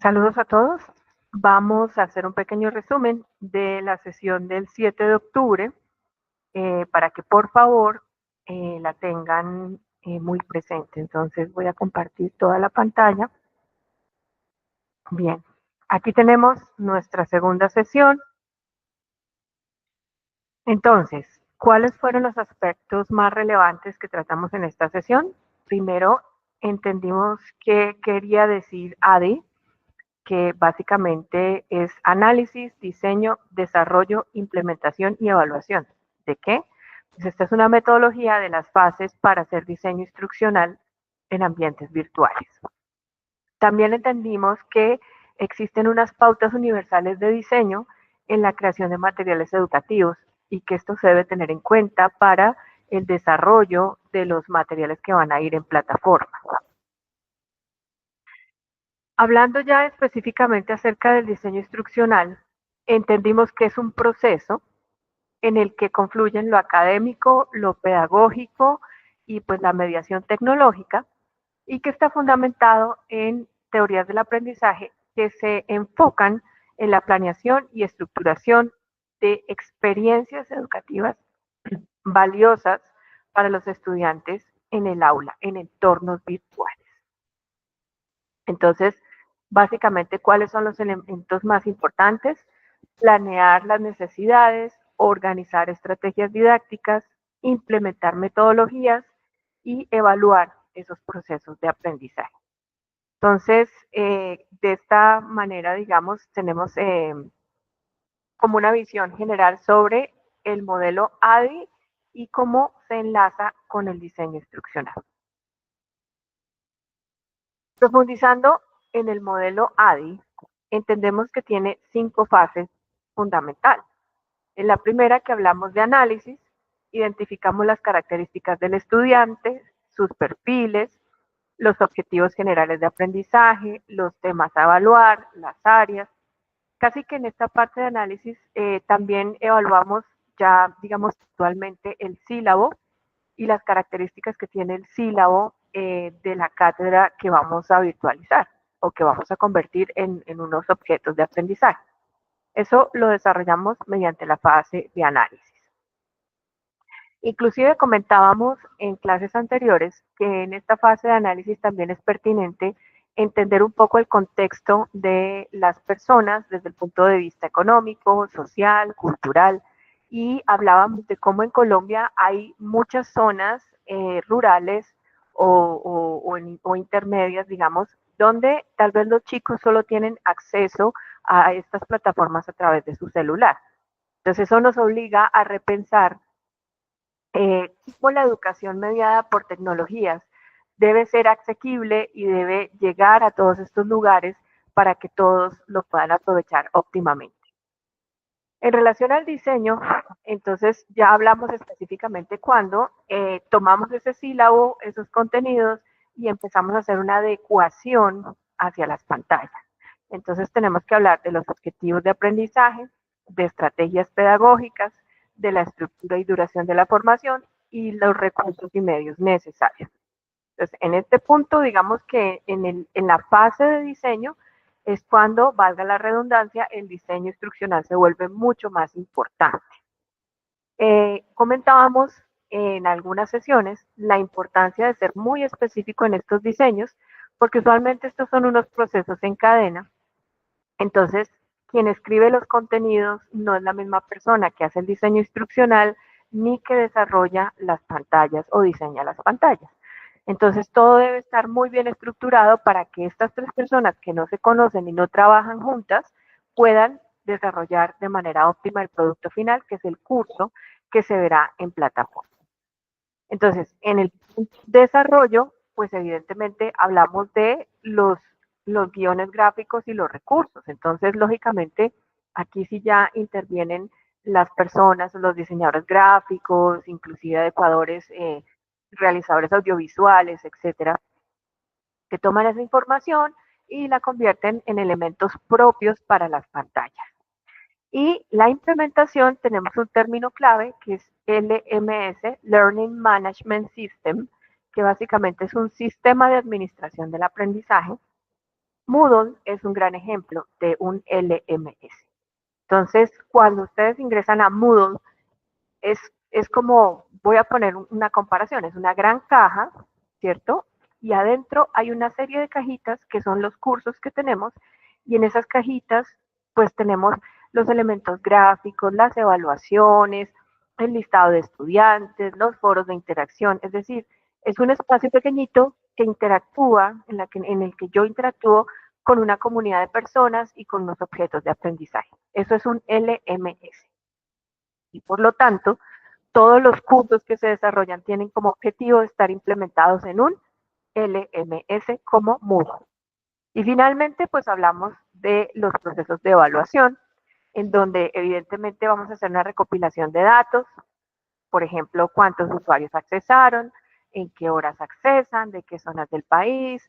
Saludos a todos. Vamos a hacer un pequeño resumen de la sesión del 7 de octubre para que por favor la tengan muy presente. Entonces voy a compartir toda la pantalla. Bien, aquí tenemos nuestra segunda sesión. Entonces, ¿cuáles fueron los aspectos más relevantes que tratamos en esta sesión? Primero, entendimos qué quería decir ADI, que básicamente es análisis, diseño, desarrollo, implementación y evaluación. ¿De qué? Pues esta es una metodología de las fases para hacer diseño instruccional en ambientes virtuales. También entendimos que existen unas pautas universales de diseño en la creación de materiales educativos y que esto se debe tener en cuenta para el desarrollo de los materiales que van a ir en plataforma. Hablando ya específicamente acerca del diseño instruccional, entendimos que es un proceso en el que confluyen lo académico, lo pedagógico y pues la mediación tecnológica y que está fundamentado en teorías del aprendizaje que se enfocan en la planeación y estructuración de experiencias educativas valiosas para los estudiantes en el aula, en entornos virtuales. Entonces, básicamente, ¿cuáles son los elementos más importantes? Planear las necesidades, organizar estrategias didácticas, implementar metodologías y evaluar esos procesos de aprendizaje. Entonces, de esta manera, digamos, tenemos como una visión general sobre el modelo ADI y cómo se enlaza con el diseño instruccional. Profundizando en el modelo ADI, entendemos que tiene 5 fases fundamentales. En la primera, que hablamos de análisis, identificamos las características del estudiante, sus perfiles, los objetivos generales de aprendizaje, los temas a evaluar, las áreas. Casi que en esta parte de análisis también evaluamos ya, digamos, actualmente el sílabo y las características que tiene el sílabo de la cátedra que vamos a virtualizar o que vamos a convertir en unos objetos de aprendizaje. Eso lo desarrollamos mediante la fase de análisis. Inclusive comentábamos en clases anteriores que en esta fase de análisis también es pertinente entender un poco el contexto de las personas desde el punto de vista económico, social, cultural, y hablábamos de cómo en Colombia hay muchas zonas rurales o intermedias, digamos, donde tal vez los chicos solo tienen acceso a estas plataformas a través de su celular. Entonces eso nos obliga a repensar cómo la educación mediada por tecnologías debe ser asequible y debe llegar a todos estos lugares para que todos lo puedan aprovechar óptimamente. En relación al diseño, entonces ya hablamos específicamente cuando tomamos ese sílabo, esos contenidos y empezamos a hacer una adecuación hacia las pantallas. Entonces tenemos que hablar de los objetivos de aprendizaje, de estrategias pedagógicas, de la estructura y duración de la formación y los recursos y medios necesarios. Entonces, en este punto, digamos que en la fase de diseño es cuando, valga la redundancia, el diseño instruccional se vuelve mucho más importante. Comentábamos en algunas sesiones la importancia de ser muy específico en estos diseños, porque usualmente estos son unos procesos en cadena. Entonces, quien escribe los contenidos no es la misma persona que hace el diseño instruccional ni que desarrolla las pantallas o diseña las pantallas. Entonces, todo debe estar muy bien estructurado para que estas 3 personas que no se conocen y no trabajan juntas puedan desarrollar de manera óptima el producto final, que es el curso que se verá en plataforma. Entonces, en el desarrollo, pues evidentemente hablamos de los guiones gráficos y los recursos. Entonces, lógicamente, aquí sí ya intervienen las personas, los diseñadores gráficos, inclusive adecuadores, realizadores audiovisuales, etcétera, que toman esa información y la convierten en elementos propios para las pantallas. Y la implementación, tenemos un término clave que es LMS, Learning Management System, que básicamente es un sistema de administración del aprendizaje Moodle es un gran ejemplo de un LMS. Entonces, cuando ustedes ingresan a Moodle, es, es como, voy a poner una comparación, es una gran caja, ¿cierto? Y adentro hay una serie de cajitas que son los cursos que tenemos y en esas cajitas pues tenemos los elementos gráficos, las evaluaciones, el listado de estudiantes, los foros de interacción, es decir, es un espacio pequeñito que interactúa, en el que yo interactúo con una comunidad de personas y con unos objetos de aprendizaje. Eso es un LMS. Y por lo tanto, todos los cursos que se desarrollan tienen como objetivo estar implementados en un LMS como Moodle. Y finalmente, pues hablamos de los procesos de evaluación, en donde evidentemente vamos a hacer una recopilación de datos, por ejemplo, cuántos usuarios accesaron, en qué horas accesan, de qué zonas del país,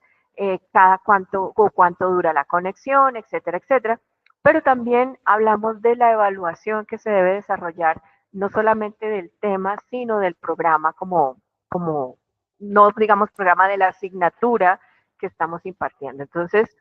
cada cuánto o cuánto dura la conexión, etcétera, etcétera. Pero también hablamos de la evaluación que se debe desarrollar, no solamente del tema, sino del programa como no digamos programa de la asignatura que estamos impartiendo. Entonces,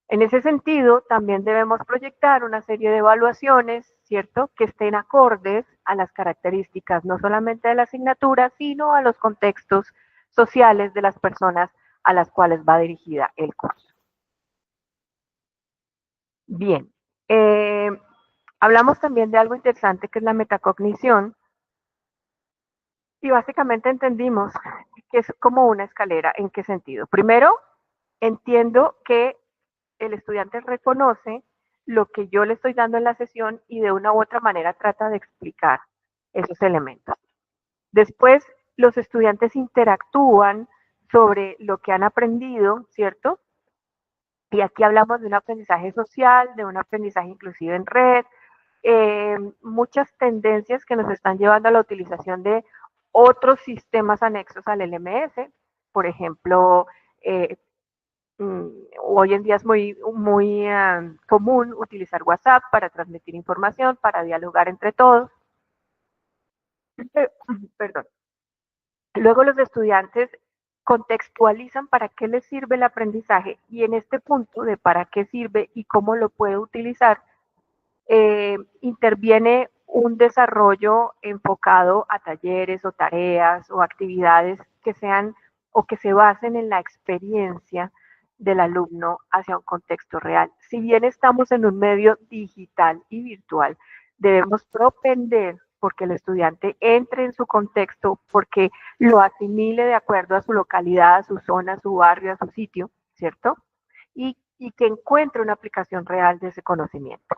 en ese sentido, también debemos proyectar una serie de evaluaciones, ¿cierto?, que estén acordes a las características no solamente de la asignatura, sino a los contextos sociales de las personas a las cuales va dirigida el curso. Bien, eh, hablamos también de algo interesante que es la metacognición y básicamente entendimos que es como una escalera. ¿En qué sentido? Primero, entiendo que el estudiante reconoce lo que yo le estoy dando en la sesión y de una u otra manera trata de explicar esos elementos. Después, los estudiantes interactúan sobre lo que han aprendido, ¿cierto? Y aquí hablamos de un aprendizaje social, de un aprendizaje inclusive en red, muchas tendencias que nos están llevando a la utilización de otros sistemas anexos al LMS, por ejemplo, eh, hoy en día es muy común utilizar WhatsApp para transmitir información, para dialogar entre todos. Perdón. Luego los estudiantes contextualizan para qué les sirve el aprendizaje y en este punto de para qué sirve y cómo lo puede utilizar, interviene un desarrollo enfocado a talleres o tareas o actividades que sean o que se basen en la experiencia del alumno hacia un contexto real. Si bien estamos en un medio digital y virtual, debemos propender porque el estudiante entre en su contexto, porque lo asimile de acuerdo a su localidad, a su zona, a su barrio, a su sitio, ¿cierto? Y que encuentre una aplicación real de ese conocimiento.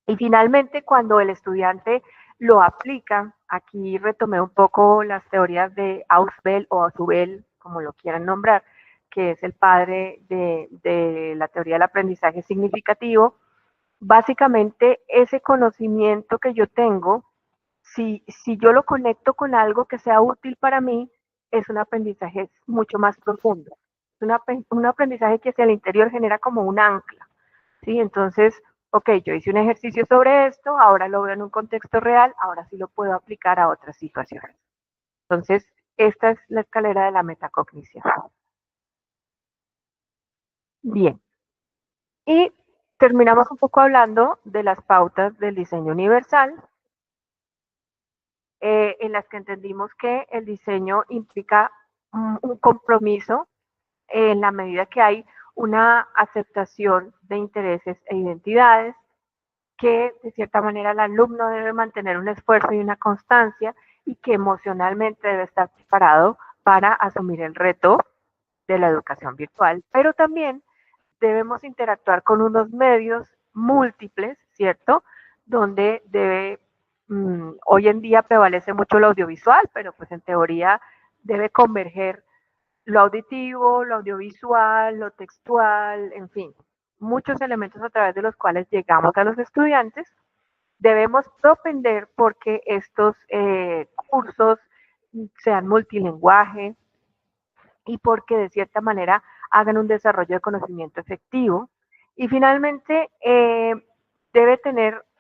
Y finalmente, cuando el estudiante lo aplica, aquí retomé un poco las teorías de Ausubel o Ausubel, como lo quieran nombrar, que es el padre de la teoría del aprendizaje significativo. Básicamente, ese conocimiento que yo tengo, si yo lo conecto con algo que sea útil para mí, es un aprendizaje mucho más profundo. Es un aprendizaje que hacia el interior genera como un ancla. ¿Sí? Entonces, ok, yo hice un ejercicio sobre esto, ahora lo veo en un contexto real, ahora sí lo puedo aplicar a otras situaciones. Entonces, esta es la escalera de la metacognición. Bien, y terminamos un poco hablando de las pautas del diseño universal, en las que entendimos que el diseño implica un compromiso en la medida que hay una aceptación de intereses e identidades, que de cierta manera el alumno debe mantener un esfuerzo y una constancia y que emocionalmente debe estar preparado para asumir el reto de la educación virtual, pero también debemos interactuar con unos medios múltiples, ¿cierto? Donde hoy en día prevalece mucho lo audiovisual, pero pues en teoría debe converger lo auditivo, lo audiovisual, lo textual, en fin, muchos elementos a través de los cuales llegamos a los estudiantes. Debemos propender porque estos cursos sean multilingüe y porque de cierta manera hagan un desarrollo de conocimiento efectivo. Y finalmente,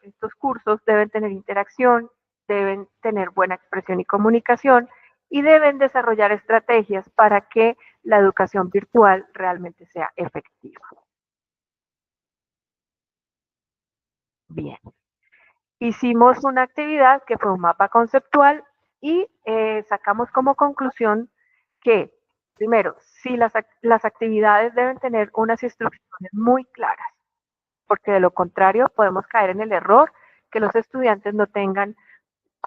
estos cursos deben tener interacción, deben tener buena expresión y comunicación y deben desarrollar estrategias para que la educación virtual realmente sea efectiva. Bien, hicimos una actividad que fue un mapa conceptual y sacamos como conclusión que, primero, si las actividades deben tener unas instrucciones muy claras, porque de lo contrario podemos caer en el error que los estudiantes no tengan,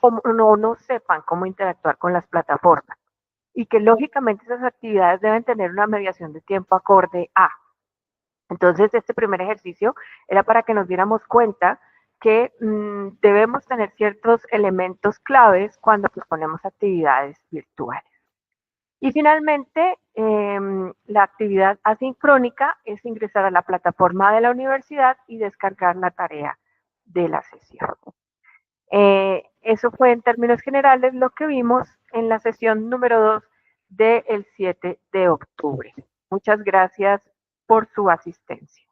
no sepan cómo interactuar con las plataformas y que lógicamente esas actividades deben tener una mediación de tiempo acorde a. Entonces, este primer ejercicio era para que nos diéramos cuenta que debemos tener ciertos elementos claves cuando proponemos actividades virtuales. Y finalmente, la actividad asincrónica es ingresar a la plataforma de la universidad y descargar la tarea de la sesión. Eso fue en términos generales lo que vimos en la sesión número 2 del 7 de octubre. Muchas gracias por su asistencia.